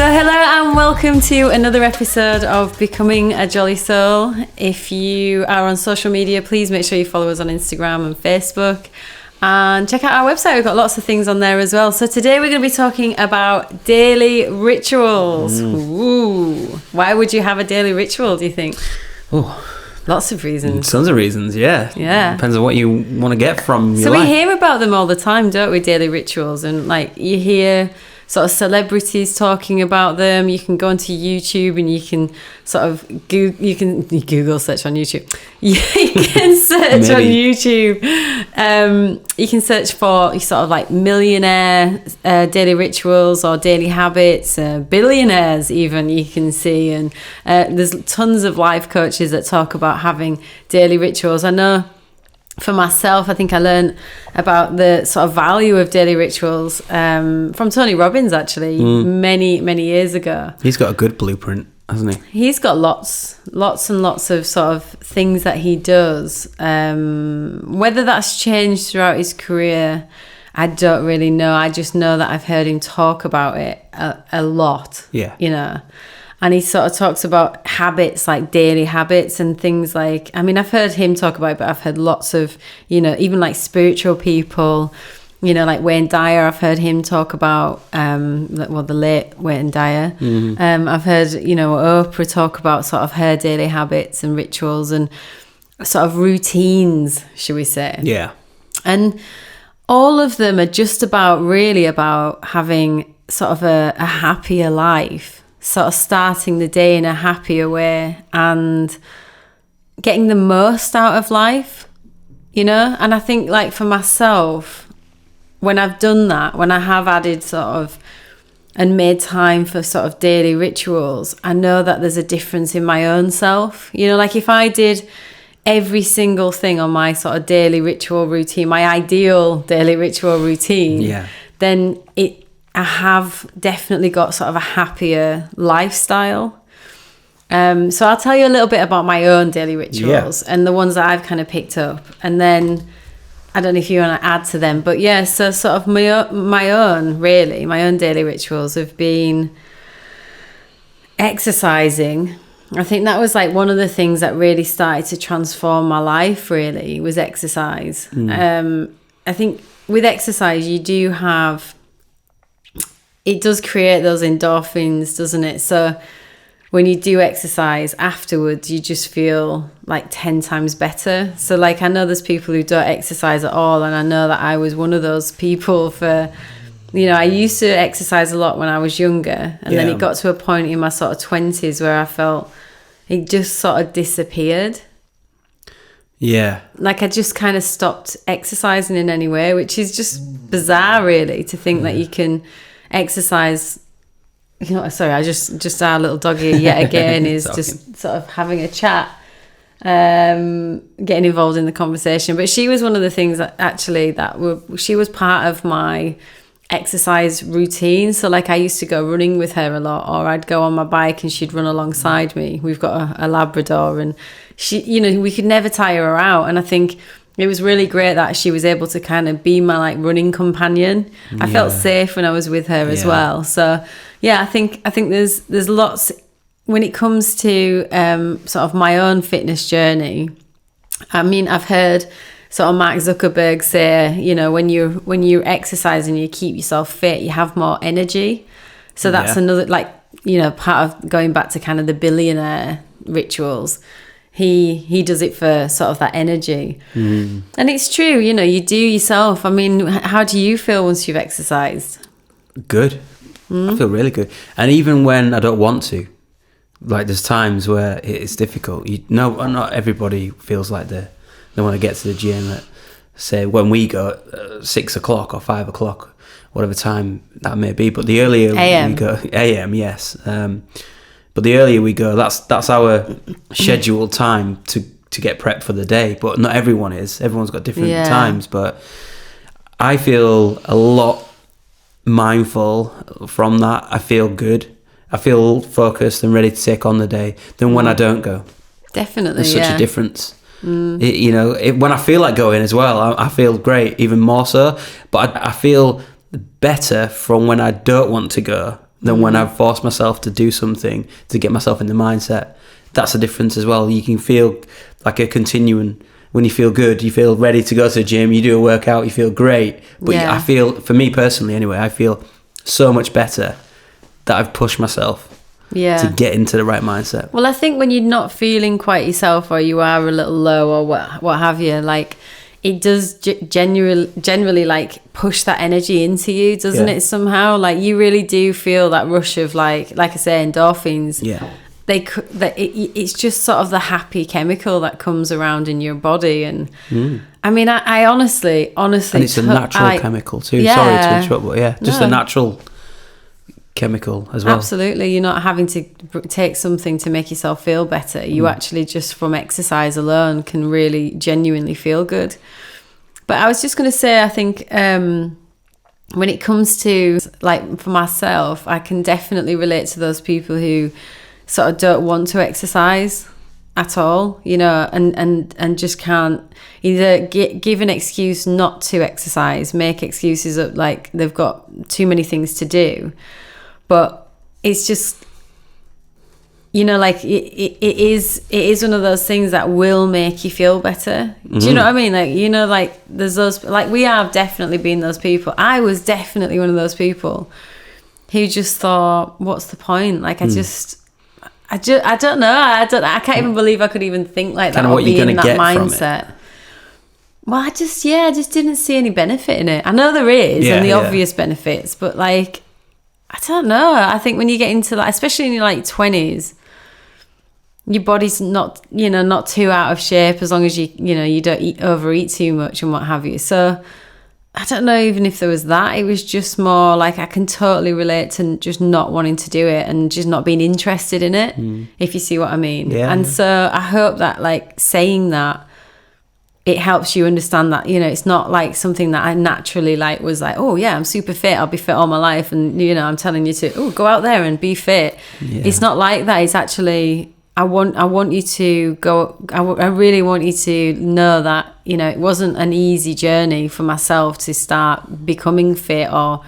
So hello and welcome to another episode of Becoming a Jolly Soul. If you are on social media, please make sure you follow us on Instagram and Facebook and check out our website. We've got lots of things on there as well. So today we're going to be talking about daily rituals. Ooh. Why would you have a daily ritual, do you think? Oh, lots of reasons. Tons of reasons, yeah. Yeah. Depends on what you want to get from your So life. we hear about them all the time, don't we, daily rituals? And like you hear sort of celebrities talking about them. You can go onto YouTube and you can sort of Google search on YouTube. You can search on YouTube. You can search for sort of like millionaire daily rituals or daily habits, billionaires even you can see. And there's tons of life coaches that talk about having daily rituals. I know for myself, I think I learned about the sort of value of daily rituals from Tony Robbins, actually, many years ago. He's got a good blueprint, hasn't he? He's got lots and lots of sort of things that he does. Whether that's changed throughout his career, I don't really know. I just know that I've heard him talk about it a lot. Yeah. You know. And he sort of talks about habits, like daily habits and things like, I mean, I've heard him talk about it, but I've heard lots of, even like spiritual people, like Wayne Dyer, I've heard him talk about, the late Wayne Dyer. Mm-hmm. I've heard, Oprah talk about sort of her daily habits and rituals and sort of routines, should we say. Yeah. And all of them are just really about having sort of a happier life. Sort of starting the day in a happier way and getting the most out of life, And I think like for myself, when I've done that, when I have added sort of and made time for sort of daily rituals, I know that there's a difference in my own self. Like if I did every single thing on my sort of daily ritual routine, my ideal daily ritual routine, then I have definitely got sort of a happier lifestyle. So I'll tell you a little bit about my own daily rituals and the ones that I've kind of picked up. And then I don't know if you want to add to them. But yeah, so sort of my own daily rituals have been exercising. I think that was like one of the things that really started to transform my life, really, was exercise. I think with exercise, you do have... It does create those endorphins, doesn't it? So when you do exercise afterwards, you just feel like 10 times better. So like I know there's people who don't exercise at all, and I know that I was one of those people for, I used to exercise a lot when I was younger, and then it got to a point in my sort of 20s where I felt it just sort of disappeared. Yeah. Like I just kind of stopped exercising in any way, which is just bizarre really to think that you can exercise. Sorry, I just our little doggy yet again is just sort of having a chat, getting involved in the conversation. But she was one of the things that actually she was part of my exercise routine. So like I used to go running with her a lot, or I'd go on my bike and she'd run alongside me. We've got a Labrador, and she, we could never tire her out. And I think it was really great that she was able to kind of be my like running companion. I felt safe when I was with her as well. So yeah, I think there's lots when it comes to sort of my own fitness journey. I mean, I've heard sort of Mark Zukerberg say, when you exercise and you keep yourself fit, you have more energy. So that's another part of going back to kind of the billionaire rituals. He does it for sort of that energy. And it's true, you do yourself. I mean, how do you feel once you've exercised? Good. I feel really good. And even when I don't want to, like there's times where it's difficult. Not everybody feels like they want to get to the gym at, say, when we go at 6 o'clock or 5 o'clock, whatever time that may be. But the earlier we go, AM, yes. But the earlier we go, that's our scheduled time to get prepped for the day. But not everyone is. Everyone's got different times. But I feel a lot mindful from that. I feel good. I feel focused and ready to take on the day than when I don't go. Definitely, There's such a difference. When I feel like going as well, I feel great, even more so. But I feel better from when I don't want to go than when I've forced myself to do something to get myself in the mindset. That's the difference as well. You can feel like a continuing, when you feel good, you feel ready to go to the gym, you do a workout, you feel great. But I feel, for me personally anyway, I feel so much better that I've pushed myself to get into the right mindset. Well, I think when you're not feeling quite yourself, or you are a little low, or what have you, like, it does generally like push that energy into you, doesn't it, somehow? Like, you really do feel that rush of like I say, endorphins. Yeah. It's just sort of the happy chemical that comes around in your body. And I mean, I honestly, and it's a natural chemical too. Sorry to interrupt, but just a natural chemical as well. Absolutely. You're not having to take something to make yourself feel better. You actually, just from exercise alone, can really genuinely feel good. But I was just going to say, I think when it comes to, like, for myself, I can definitely relate to those people who sort of don't want to exercise at all, you know, and just can't either give an excuse not to exercise, make excuses of like they've got too many things to do. But it's just, you know, like it is one of those things that will make you feel better. Do you know what I mean? Like, you know, like there's those, like, we have definitely been those people. I was definitely one of those people who just thought, what's the point? Like, I don't know. I can't even believe I could even think like that, or be in that mindset. Well, I just didn't see any benefit in it. I know there is, and the obvious benefits, but like, I don't know. I think when you get into that, especially in your like 20s, your body's not, you know, not too out of shape, as long as you don't overeat too much and what have you. So I don't know even if there was that. It was just more like, I can totally relate to just not wanting to do it and just not being interested in it, if you see what I mean. Yeah. And so I hope that, like, saying that, it helps you understand that, you know, it's not like something that I naturally like was like, oh yeah, I'm super fit, I'll be fit all my life, and, you know, I'm telling you to go out there and be fit. It's not like that. It's actually, I want you to go, I really want you to know that, you know, it wasn't an easy journey for myself to start becoming fit or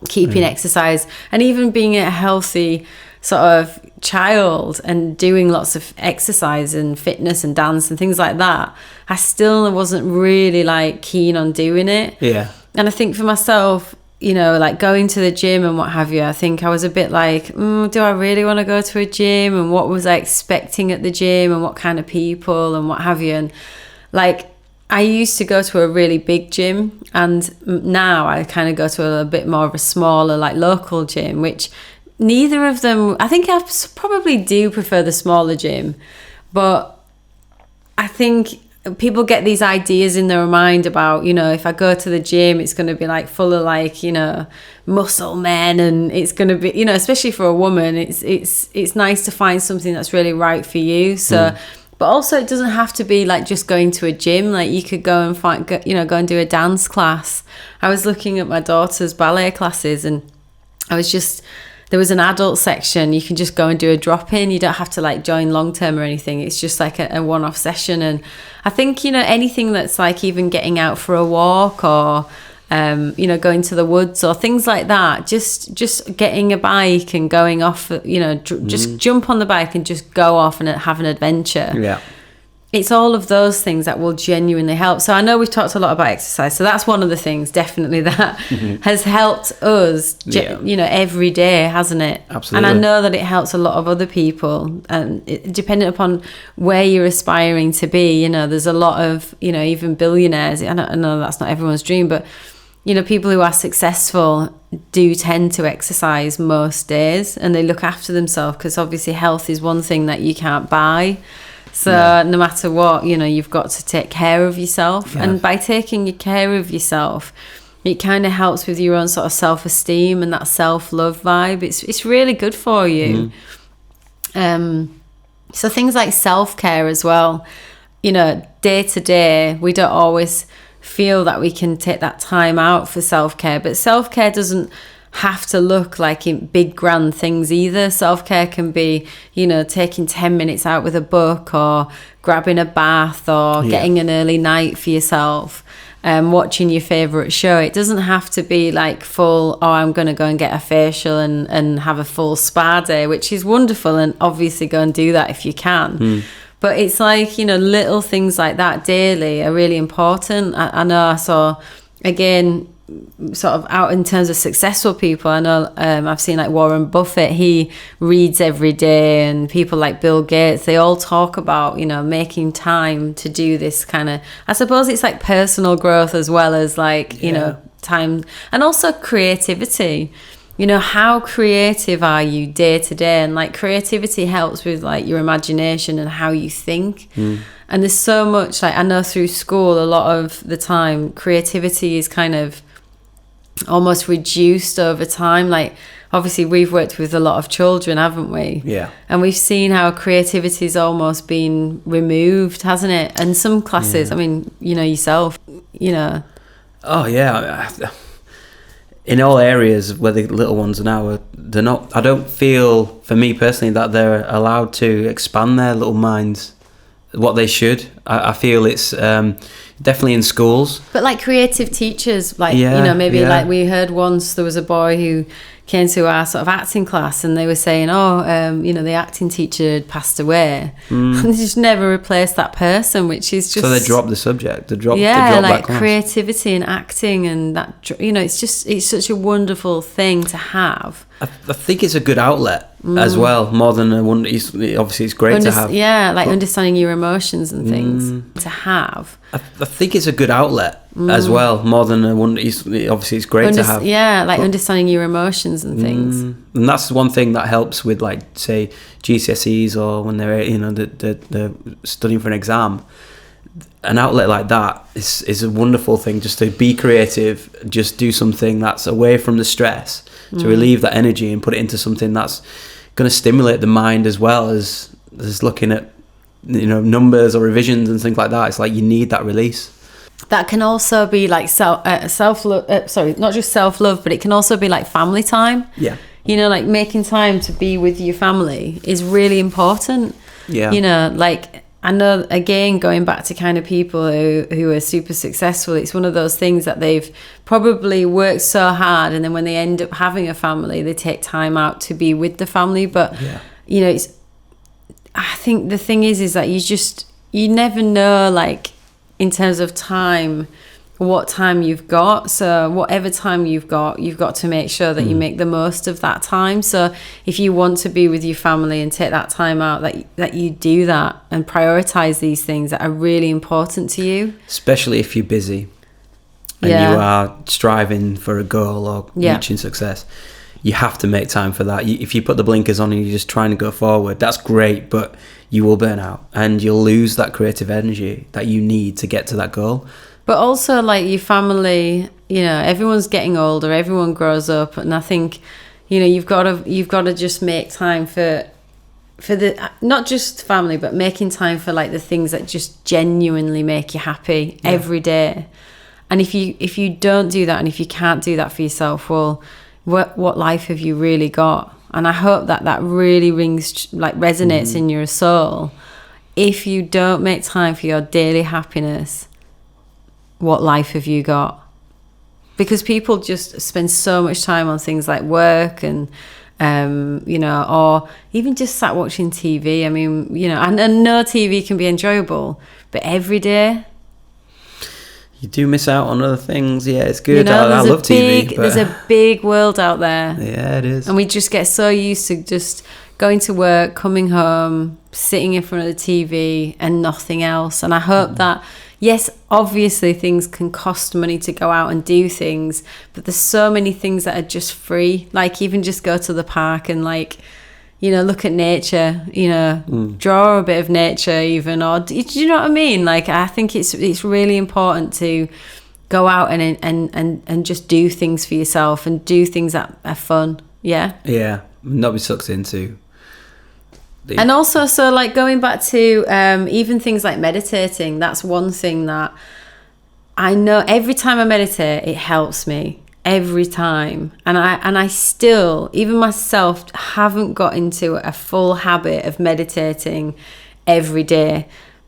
keeping exercise, and even being a healthy sort of child and doing lots of exercise and fitness and dance and things like that. I still wasn't really like keen on doing it. Yeah. And I think for myself, you know, like going to the gym and what have you, I think I was a bit like, do I really want to go to a gym? And what was I expecting at the gym, and what kind of people and what have you? And like, I used to go to a really big gym, and now I kind of go to a bit more of a smaller, like, local gym, which neither of them, I think I probably do prefer the smaller gym, but I think people get these ideas in their mind about, you know, if I go to the gym, it's going to be like full of, like, you know, muscle men, and it's going to be, you know, especially for a woman, it's nice to find something that's really right for you. So but also, it doesn't have to be like just going to a gym. Like, you could go and go and do a dance class. I was looking at my daughter's ballet classes, and there was an adult section. You can just go and do a drop-in. You don't have to like join long-term or anything. It's just like a one-off session. And I think, you know, anything that's like even getting out for a walk, or you know, going to the woods or things like that, just getting a bike and going off, you know, just jump on the bike and just go off and have an adventure. Yeah. It's all of those things that will genuinely help. So I know we've talked a lot about exercise. So that's one of the things definitely that has helped us, you know, every day, hasn't it? Absolutely. And I know that it helps a lot of other people. And depending upon where you're aspiring to be, you know, there's a lot of, you know, even billionaires. I know that's not everyone's dream, but, you know, people who are successful do tend to exercise most days, and they look after themselves, because obviously health is one thing that you can't buy. So no matter what, you know, you've got to take care of yourself. Yeah. And by taking care of yourself, it kind of helps with your own sort of self-esteem and that self-love vibe. It's really good for you. So things like self-care as well, you know, day to day, we don't always feel that we can take that time out for self-care. But self-care doesn't have to look like in big grand things either. Self-care can be, you know, taking 10 minutes out with a book, or grabbing a bath, or getting an early night for yourself. watching your favourite show. It doesn't have to be like full, I'm going to go and get a facial and have a full spa day, which is wonderful, and obviously go and do that if you can. But it's like, little things like that daily are really important. I know I saw, again, sort of out in terms of successful people, I know I've seen like Warren Buffett, he reads every day, and people like Bill Gates, they all talk about making time to do this kind of, I suppose it's like personal growth as well as like time, and also creativity. How creative are you day to day? And like creativity helps with like your imagination and how you think. And there's so much, like I know through school a lot of the time creativity is kind of almost reduced over time. Like obviously we've worked with a lot of children, haven't we? Yeah. And we've seen how creativity's almost been removed, hasn't it? And some classes, I mean, yourself, Oh yeah. In all areas where the little ones are now, they're not, I don't feel, for me personally, that they're allowed to expand their little minds what they should. I feel it's definitely in schools. But like creative teachers, like, like we heard once there was a boy who came to our sort of acting class and they were saying, the acting teacher had passed away. And they just never replaced that person, which is just... So they dropped the subject. They dropped like that class. Creativity and acting and that, it's such a wonderful thing to have. I think it's a good outlet as well, more than a one. Obviously, it's great to have. Yeah, like understanding your emotions and things to have. I think it's a good outlet as well, more than a one. Obviously, it's great to have. Yeah, like understanding your emotions and things. And that's one thing that helps with, like, say, GCSEs or when they're they're studying for an exam. An outlet like that is a wonderful thing, just to be creative, just do something that's away from the stress, to relieve that energy and put it into something that's going to stimulate the mind as well as looking at numbers or revisions and things like that. It's like you need that release. That can also be like self-love, not just self-love, but it can also be like family time. Yeah. Like making time to be with your family is really important. Yeah. Like I know, again, going back to kind of people who are super successful, it's one of those things that they've probably worked so hard, and then when they end up having a family, they take time out to be with the family. But, it's, I think the thing is that you never know, like, in terms of time, what time you've got. So whatever time you've got to make sure that you make the most of that time. So if you want to be with your family and take that time out, that you do that and prioritize these things that are really important to you. Especially if you're busy and you are striving for a goal or reaching success, you have to make time for that. If you put the blinkers on and you're just trying to go forward, that's great, but you will burn out and you'll lose that creative energy that you need to get to that goal. But also, like, your family, everyone's getting older, everyone grows up, and I think, you've got to just make time for the, not just family, but making time for like the things that just genuinely make you happy every day. And if you don't do that, and if you can't do that for yourself, well, what life have you really got? And I hope that really resonates in your soul. If you don't make time for your daily happiness, what life have you got? Because people just spend so much time on things like work and or even just sat watching TV. I mean, and no, TV can be enjoyable, but every day you do miss out on other things. Yeah, it's good. I love TV. But there's a big world out there. Yeah, it is. And we just get so used to just going to work, coming home, sitting in front of the TV and nothing else. And I hope that, yes, obviously things can cost money to go out and do things, but there's so many things that are just free. Like even just go to the park and look at nature, draw a bit of nature even, or do you know what I mean? Like I think it's really important to go out and just do things for yourself and do things that are fun. Yeah. Yeah. Not be sucked into. And also, so like going back to even things like meditating, that's one thing that I know every time I meditate, it helps me every time. And I still, even myself, haven't got into a full habit of meditating every day.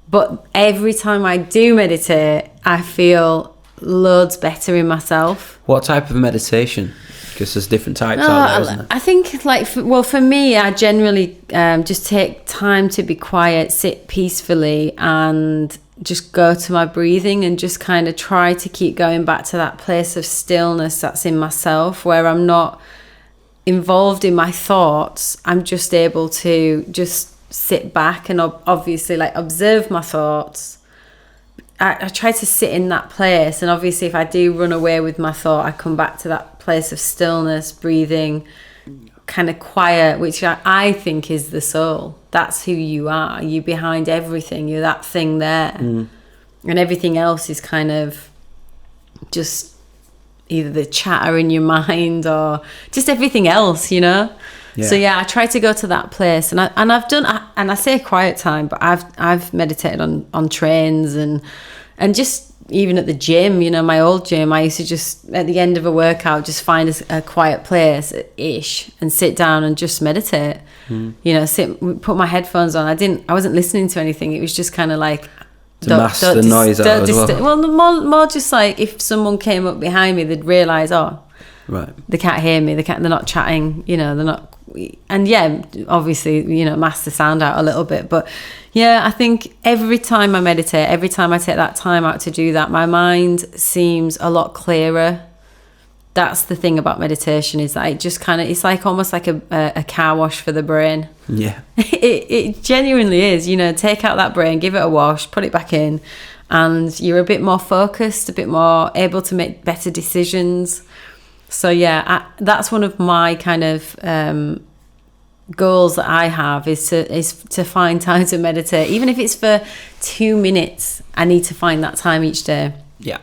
But every time I do meditate, I feel loads better in myself. What type of meditation? Because there's different types out there, isn't there? I think, like, for me, I generally just take time to be quiet, sit peacefully, and just go to my breathing and just kind of try to keep going back to that place of stillness that's in myself, where I'm not involved in my thoughts. I'm just able to just sit back and obviously, like, observe my thoughts. I try to sit in that place, and obviously if I do run away with my thought, I come back to that place of stillness, breathing, kind of quiet, which I think is the soul. That's who you are. You're behind everything. You're that thing there. And everything else is kind of just either the chatter in your mind or just everything else, you know? Yeah. So yeah, I try to go to that place, and I've done, and I say quiet time, but I've meditated on trains and just even at the gym, you know, my old gym. I used to just at the end of a workout just find a quiet place ish and sit down and just meditate. You know, put my headphones on. I wasn't listening to anything. It was just kind of like to mask the noise out as well. Well, more just like if someone came up behind me, they'd realise, right, they can't hear me. They're not chatting. You know, they're not. And yeah, obviously, you know, mask the sound out a little bit. But yeah, I think every time I meditate, every time I take that time out to do that, my mind seems a lot clearer. That's the thing about meditation, is that it just kind of, it's like almost like a car wash for the brain. Yeah. It genuinely is. You know, take out that brain, give it a wash, put it back in, and you're a bit more focused, a bit more able to make better decisions. So yeah, that's one of my kind of goals that I have is to find time to meditate. Even if it's for 2 minutes, I need to find that time each day. Yeah.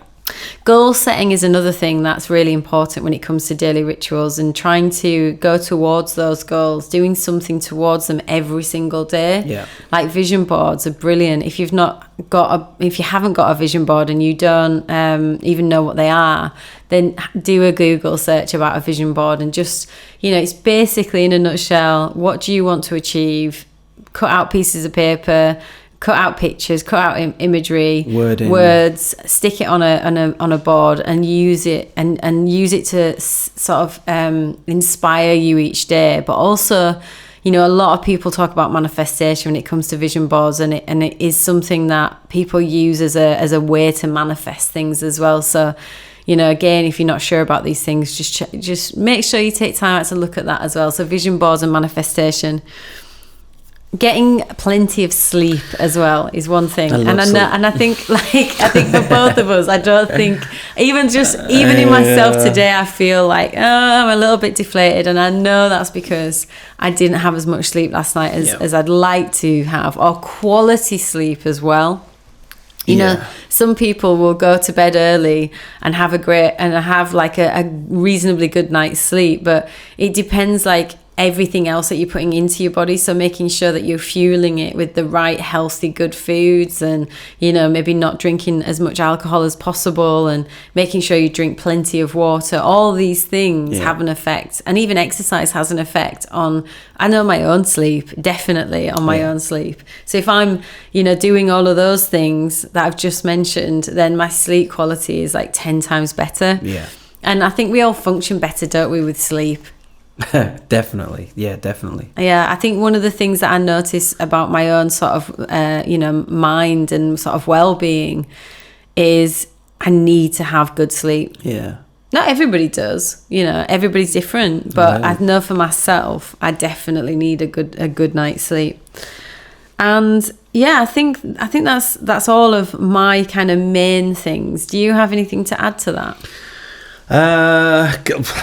Goal setting is another thing that's really important when it comes to daily rituals, and trying to go towards those goals, doing something towards them every single day. Yeah. Like vision boards are brilliant. If you haven't got a vision board and you don't even know what they are, then do a Google search about a vision board, and just, you know, it's basically, in a nutshell, what do you want to achieve? Cut out pieces of paper, cut out pictures, cut out imagery, words, stick it on a board, and use it and use it to sort of inspire you each day. But also, you know, a lot of people talk about manifestation when it comes to vision boards, and it is something that people use as a way to manifest things as well. So, you know, again, if you're not sure about these things, just make sure you take time out to look at that as well. So vision boards and manifestation. Getting plenty of sleep as well is one thing, and I think for both of us, I don't think even in myself today, I feel like I'm a little bit deflated, and I know that's because I didn't have as much sleep last night as I'd like to have, or quality sleep as well. You know, some people will go to bed early and have like a reasonably good night's sleep, but it depends, like, everything else that you're putting into your body. So making sure that you're fueling it with the right healthy good foods, and, you know, maybe not drinking as much alcohol as possible, and making sure you drink plenty of water. All these things have an effect, and even exercise has an effect on, I know, my own sleep, definitely on my own sleep. So if I'm, you know, doing all of those things that I've just mentioned, then my sleep quality is like 10 times better. Yeah. And I think we all function better, don't we, with sleep? Definitely. Yeah, I think one of the things that I notice about my own sort of you know, mind and sort of well-being is I need to have good sleep. Yeah. Not everybody does, you know, everybody's different, but I know for myself, I definitely need a good night's sleep. And yeah, I think that's all of my kind of main things. Do you have anything to add to that? I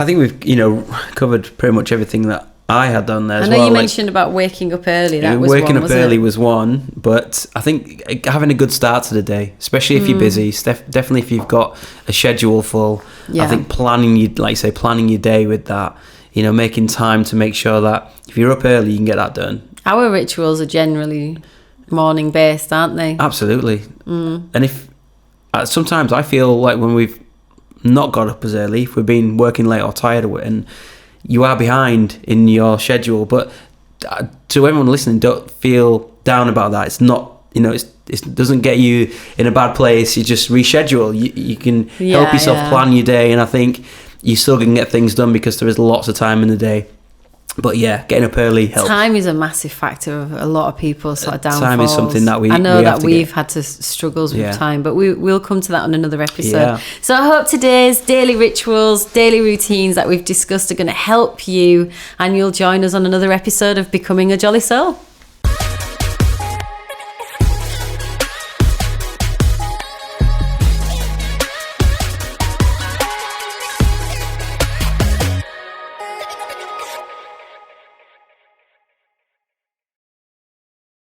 think we've, you know, covered pretty much everything that I had done there as well. I know you mentioned about waking up early. That was waking up early was one, but I think having a good start to the day, especially if you're busy, definitely if you've got a schedule full. I think planning your day with that, you know, making time to make sure that if you're up early, you can get that done. Our rituals are generally morning based, aren't they? Absolutely. And if sometimes I feel like when we've not got up as early, if we've been working late or tired of it, and you are behind in your schedule, but to everyone listening, don't feel down about that. It's not you know, it doesn't get you in a bad place. You just reschedule. You can help yourself plan your day, and I think you still can get things done because there is lots of time in the day. But yeah, getting up early helps. Time is a massive factor of a lot of people's sort of downfalls. Time is something that we've had to struggles with time, but we'll come to that on another episode. Yeah. So I hope today's daily rituals, daily routines that we've discussed are going to help you, and you'll join us on another episode of Becoming a Jolly Soul.